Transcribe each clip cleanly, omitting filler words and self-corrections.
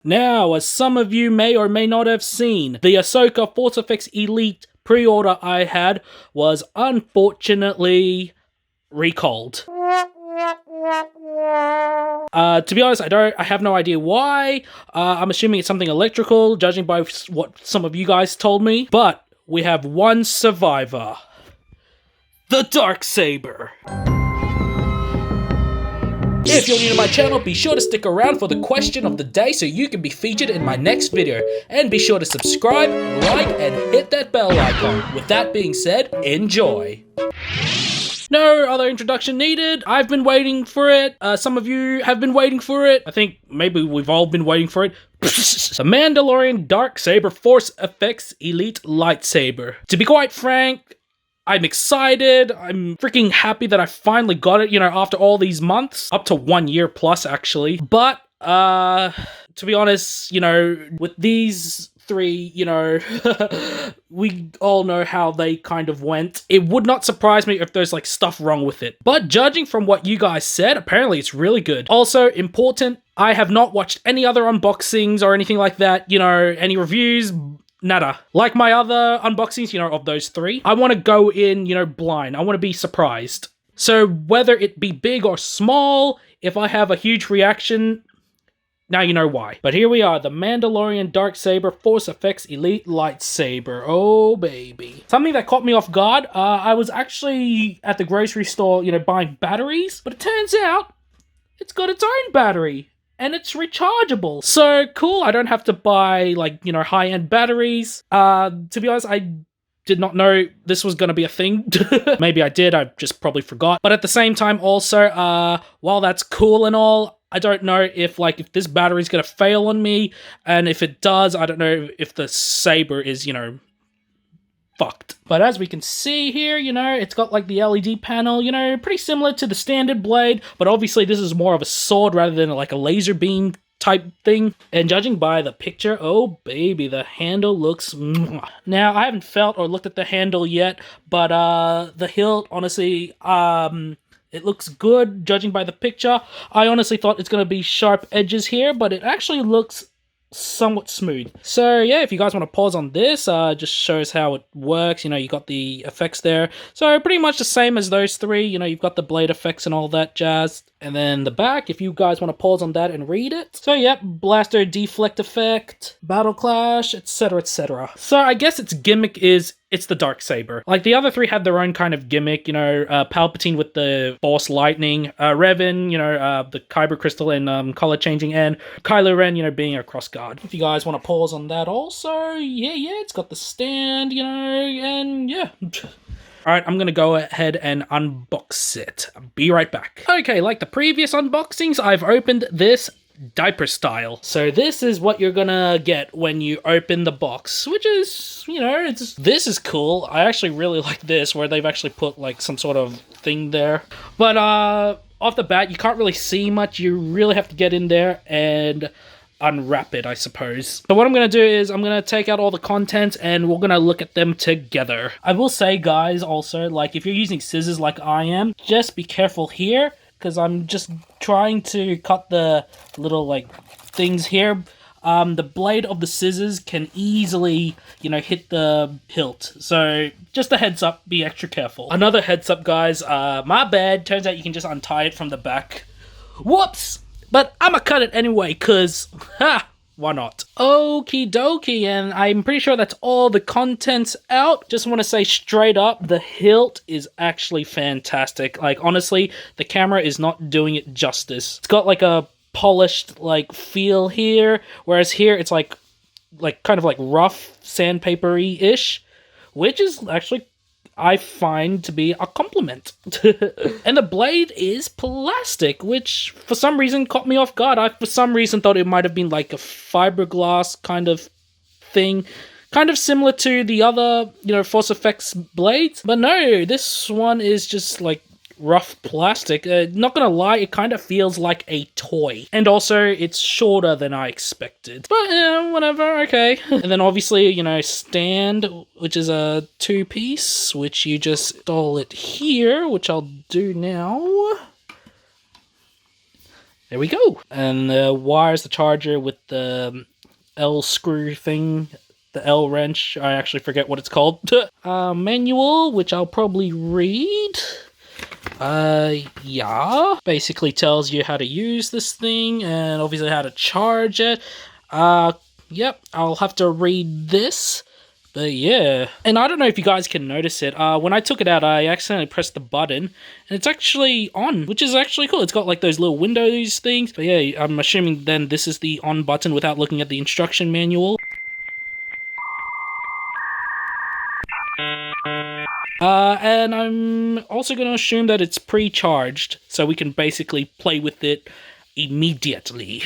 Now, as some of you may or may not have seen, the Ahsoka Force FX Elite pre-order I had was unfortunately recalled. To be honest, I have no idea why. I'm assuming it's something electrical, judging by what some of you guys told me. But we have one survivor. The Darksaber. If you're new to my channel, be sure to stick around for the question of the day so you can be featured in my next video. And be sure to subscribe, like, and hit that bell icon. With that being said, enjoy. No other introduction needed. I've been waiting for it. Some of you have been waiting for it. I think maybe we've all been waiting for it. The Mandalorian Darksaber Force FX Elite Lightsaber. To be quite frank, I'm excited. I'm freaking happy that I finally got it, after all these months. Up to 1 year plus, actually. But, to be honest, with these three, we all know how they kind of went. It would not surprise me if there's, stuff wrong with it. But judging from what you guys said, apparently it's really good. Also, important, I have not watched any other unboxings or anything like that, any reviews, nada. Like my other unboxings, of those three, I want to go in, blind. I want to be surprised. So whether it be big or small, if I have a huge reaction, now you know why. But here we are, the Mandalorian Darksaber Force FX Elite Lightsaber. Oh, baby. Something that caught me off guard, I was actually at the grocery store, buying batteries, but it turns out it's got its own battery. And it's rechargeable. So cool, I don't have to buy, high-end batteries. To be honest, I did not know this was going to be a thing. Maybe I did, I just probably forgot. But at the same time also, while that's cool and all, I don't know if this battery's going to fail on me. And if it does, I don't know if the saber is, fucked. But as we can see here, it's got the LED panel, pretty similar to the standard blade, but obviously this is more of a sword rather than a laser beam type thing. And judging by the picture, oh baby, the handle looks mwah. Now, I haven't felt or looked at the handle yet, but the hilt, honestly, it looks good judging by the picture. I honestly thought it's going to be sharp edges here, but it actually looks somewhat smooth. So yeah, if you guys want to pause on this, just shows how it works. You got the effects there. So pretty much the same as those three. You've got the blade effects and all that jazz. And then the back, if you guys want to pause on that and read it. So yep, blaster deflect effect, battle clash, etc, etc. So I guess its gimmick is it's the Darksaber. The other three had their own kind of gimmick, Palpatine with the Force lightning, Revan, the Kyber crystal and color changing, and Kylo Ren, being a cross guard. If you guys want to pause on that also, yeah, it's got the stand, and yeah. Alright, I'm gonna go ahead and unbox it. Be right back. Okay, like the previous unboxings, I've opened this diaper style. So this is what you're gonna get when you open the box, which is, this is cool. I actually really like this, where they've actually put some sort of thing there. But off the bat, you can't really see much. You really have to get in there and unwrap it, I suppose. But what I'm going to do is I'm going to take out all the contents and we're going to look at them together. I will say, guys, also, if you're using scissors like I am, just be careful here, because I'm just trying to cut the little, things here. The blade of the scissors can easily, hit the hilt. So just a heads up, be extra careful. Another heads up, guys, my bad. Turns out you can just untie it from the back. Whoops! But I'ma cut it anyway, cause, why not? Okie dokie, and I'm pretty sure that's all the contents out. Just want to say straight up, the hilt is actually fantastic. Honestly, the camera is not doing it justice. It's got a polished feel here, whereas here it's kind of rough sandpapery-ish, which is actually, I find, to be a compliment. And the blade is plastic, which for some reason caught me off guard. I for some reason thought it might have been a fiberglass kind of thing, kind of similar to the other, Force FX blades. But no, this one is just rough plastic. Not gonna lie, it kind of feels like a toy. And also, it's shorter than I expected. But, whatever, okay. And then obviously, stand, which is a two-piece, which you just install it here, which I'll do now. There we go. And the wires, the charger with the L screw thing, the L wrench, I actually forget what it's called. Manual, which I'll probably read. Yeah. Basically tells you how to use this thing and obviously how to charge it. Yep, I'll have to read this. But yeah, and I don't know if you guys can notice it. When I took it out, I accidentally pressed the button, and it's actually on, which is actually cool. It's got like those little windows things. But yeah, I'm assuming then this is the on button without looking at the instruction manual. And I'm also going to assume that it's pre-charged, so we can basically play with it immediately.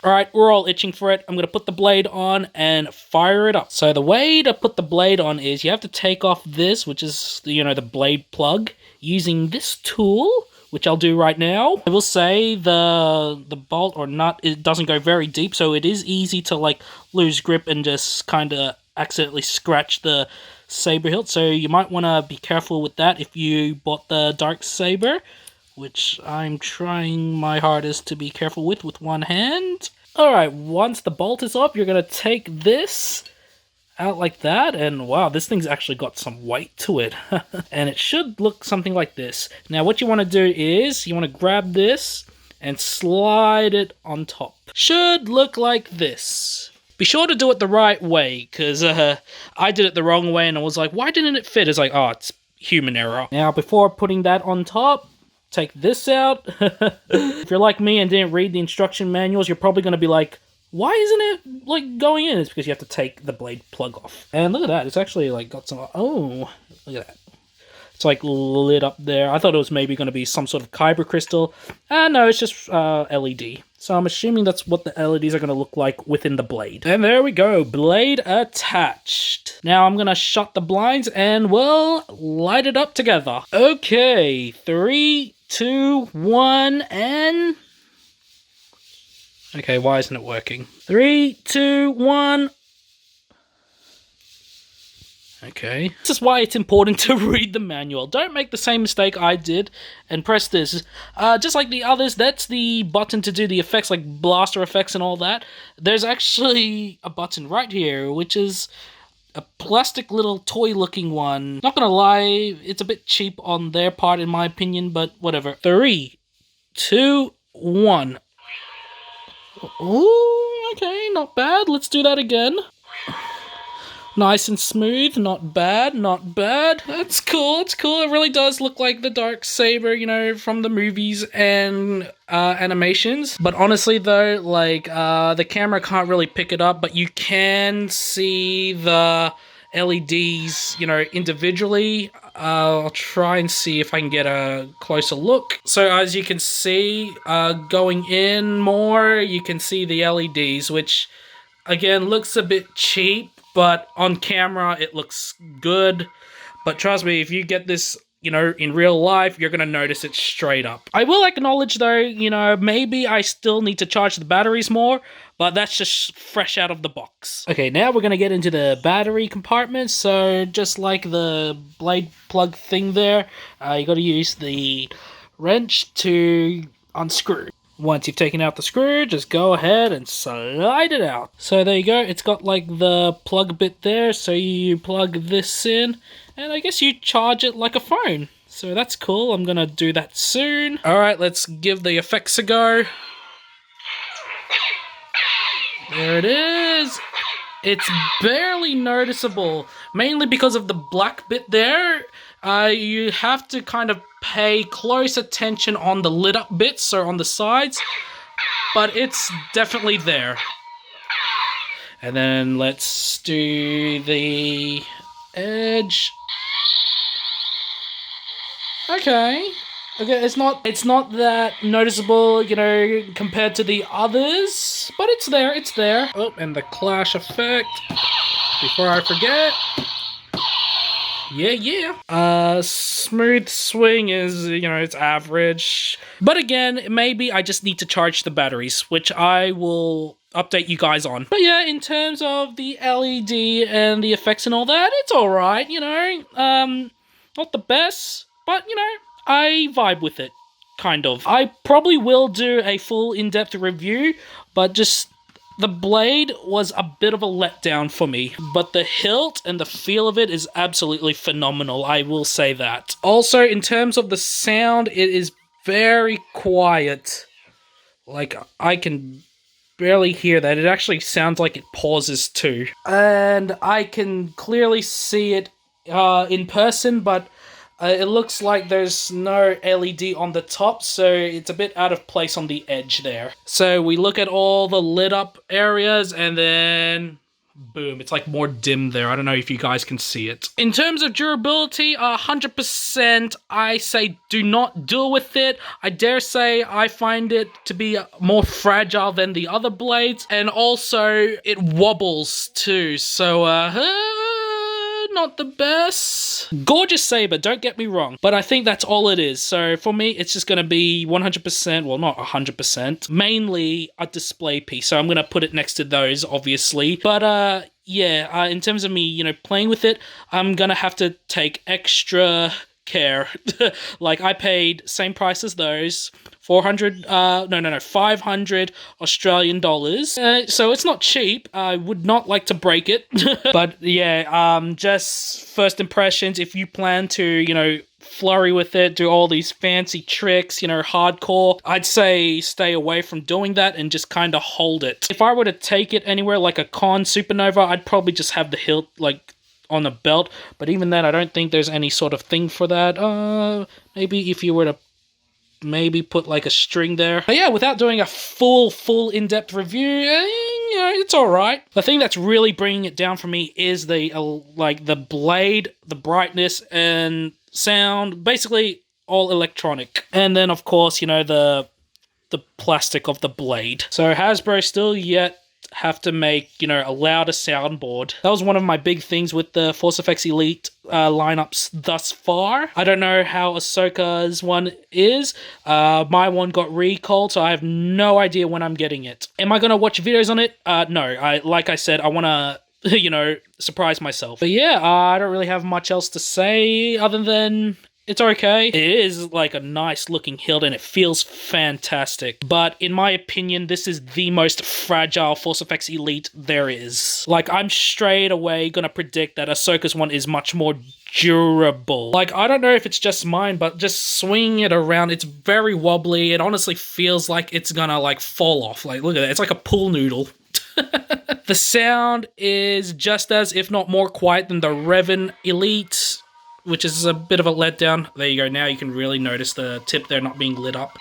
Alright, we're all itching for it. I'm going to put the blade on and fire it up. So the way to put the blade on is you have to take off this, which is, you know, the blade plug, using this tool, which I'll do right now. I will say the bolt or nut, it doesn't go very deep, so it is easy to like lose grip and just kind of accidentally scratch the saber hilt. So you might want to be careful with that if you bought the Darksaber, which I'm trying my hardest to be careful with one hand. Alright, once the bolt is off, you're going to take this out like that, and wow, this thing's actually got some weight to it. And it should look something like this. Now what you want to do is, you want to grab this and slide it on top. Should look like this. Be sure to do it the right way, because I did it the wrong way and I was like, why didn't it fit? It's like, oh, it's human error. Now before putting that on top, take this out. If you're like me and didn't read the instruction manuals, you're probably going to be like, why isn't it like going in? It's because you have to take the blade plug off. And look at that, it's actually like got some, oh, look at that. It's like lit up there. I thought it was maybe going to be some sort of kyber crystal. No, it's just LED. So I'm assuming that's what the LEDs are going to look like within the blade. And there we go, blade attached. Now I'm going to shut the blinds and we'll light it up together. Okay, 3, 2, 1, and... Okay, why isn't it working? 3, 2, 1... Okay. This is why it's important to read the manual. Don't make the same mistake I did and press this. Just like the others, that's the button to do the effects, like blaster effects and all that. There's actually a button right here, which is a plastic little toy-looking one. Not gonna lie, it's a bit cheap on their part in my opinion, but whatever. 3, 2, 1. Ooh, okay, not bad. Let's do that again. Nice and smooth, not bad, not bad. That's cool, it's cool. It really does look like the Darksaber, you know, from the movies and animations. But honestly though, like, the camera can't really pick it up, but you can see the LEDs, you know, individually. I'll try and see if I can get a closer look. So as you can see, going in more, you can see the LEDs, which again looks a bit cheap. But on camera, it looks good. But trust me, if you get this, you know, in real life, you're going to notice it straight up. I will acknowledge, though, you know, maybe I still need to charge the batteries more. But that's just fresh out of the box. Okay, now we're going to get into the battery compartment. So just like the blade plug thing there, you got to use the wrench to unscrew. Once you've taken out the screw, just go ahead and slide it out. So there you go, it's got like the plug bit there, so you plug this in, and I guess you charge it like a phone. So that's cool, I'm gonna do that soon. Alright, let's give the effects a go. There it is. It's barely noticeable, mainly because of the black bit there. You have to kind of pay close attention on the lit up bits, so on the sides, but it's definitely there. And then let's do the edge. Okay, it's not that noticeable, you know, compared to the others, but it's there. Oh, and the clash effect, before I forget. Yeah. Smooth swing is, you know, it's average. But again, maybe I just need to charge the batteries, which I will update you guys on. But yeah, in terms of the LED and the effects and all that, it's alright, you know. Not the best, but, you know, I vibe with it. kind of. I probably will do a full in-depth review, but just the blade was a bit of a letdown for me. But the hilt and the feel of it is absolutely phenomenal, I will say that. Also, in terms of the sound, it is very quiet. Like, I can barely hear that. It actually sounds like it pauses too. And I can clearly see it in person, but it looks like there's no LED on the top, so it's a bit out of place on the edge there. So we look at all the lit up areas, and then boom, it's like more dim there. I don't know if you guys can see it. In terms of durability, 100%, I say do not deal with it. I dare say I find it to be more fragile than the other blades, and also it wobbles too, so not the best. Gorgeous saber, don't get me wrong, but I think that's all it is. So for me, it's just gonna be 100%, well, not 100%, mainly a display piece. So I'm gonna put it next to those, obviously. But yeah, in terms of me, you know, playing with it, I'm gonna have to take extra care. Like, I paid same price as those, 500 Australian dollars. So it's not cheap. I would not like to break it. But yeah, just first impressions, if you plan to, you know, flurry with it, do all these fancy tricks, you know, hardcore, I'd say stay away from doing that and just kind of hold it. If I were to take it anywhere like a con supernova, I'd probably just have the hilt like on a belt, but even then I don't think there's any sort of thing for that. Maybe if you were to maybe put like a string there. But yeah, without doing a full in-depth review, you know, it's alright. The thing that's really bringing it down for me is the like the blade, the brightness, and sound, basically all electronic. And then of course, you know, the plastic of the blade. So Hasbro still yet have to make, you know, a louder soundboard. That was one of my big things with the Force FX Elite lineups thus far. I don't know how Ahsoka's one is. My one got recalled, so I have no idea when I'm getting it. Am I gonna watch videos on it? No. Like I said, I wanna you know, surprise myself. But yeah, I don't really have much else to say other than it's okay. It is like a nice looking hilt and it feels fantastic. But in my opinion, this is the most fragile Force FX Elite there is. Like, I'm straight away gonna predict that Ahsoka's one is much more durable. Like, I don't know if it's just mine, but just swinging it around, it's very wobbly. It honestly feels like it's gonna like fall off. Like, look at that. It's like a pool noodle. The sound is just as, if not more quiet than the Revan Elite, which is a bit of a letdown. There you go. Now you can really notice the tip there not being lit up.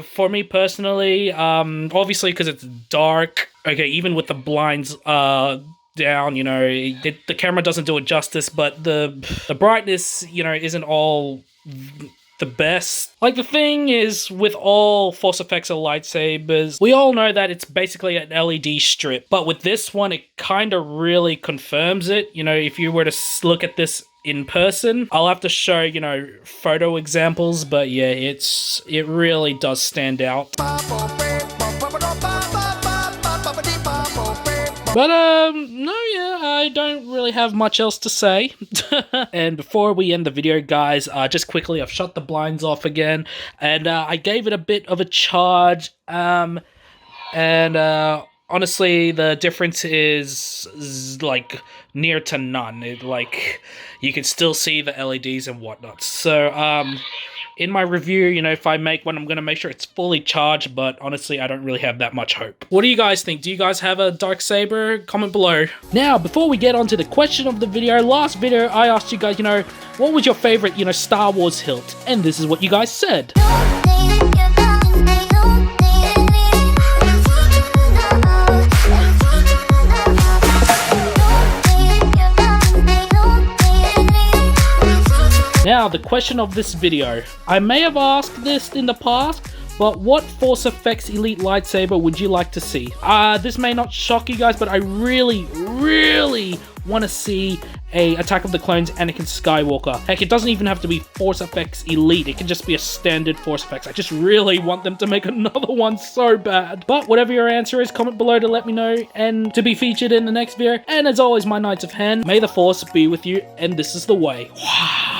For me personally, obviously because it's dark, okay, even with the blinds down, you know, the camera doesn't do it justice, but the brightness, you know, isn't all the best. Like, the thing is, with all Force FX lightsabers, we all know that it's basically an LED strip, but with this one, it kind of really confirms it. You know, if you were to look at this in person, I'll have to show, you know, photo examples, but yeah, it really does stand out. But, no, yeah, I don't really have much else to say. And before we end the video, guys, just quickly, I've shut the blinds off again, and I gave it a bit of a charge, and honestly, the difference is like near to none. Like, you can still see the LEDs and whatnot. So, in my review, you know, if I make one, I'm going to make sure it's fully charged, but honestly, I don't really have that much hope. What do you guys think? Do you guys have a Darksaber? Comment below. Now, before we get on to the question of the video, last video, I asked you guys, you know, what was your favorite, you know, Star Wars hilt? And this is what you guys said. Now, the question of this video. I may have asked this in the past, but what Force FX Elite Lightsaber would you like to see? This may not shock you guys, but I really want to see a Attack of the Clones Anakin Skywalker. Heck, it doesn't even have to be Force FX Elite. It can just be a standard Force FX. I just really want them to make another one so bad. But whatever your answer is, comment below to let me know and to be featured in the next video. And as always, my Knights of Hen, may the Force be with you, and this is the way. Wow.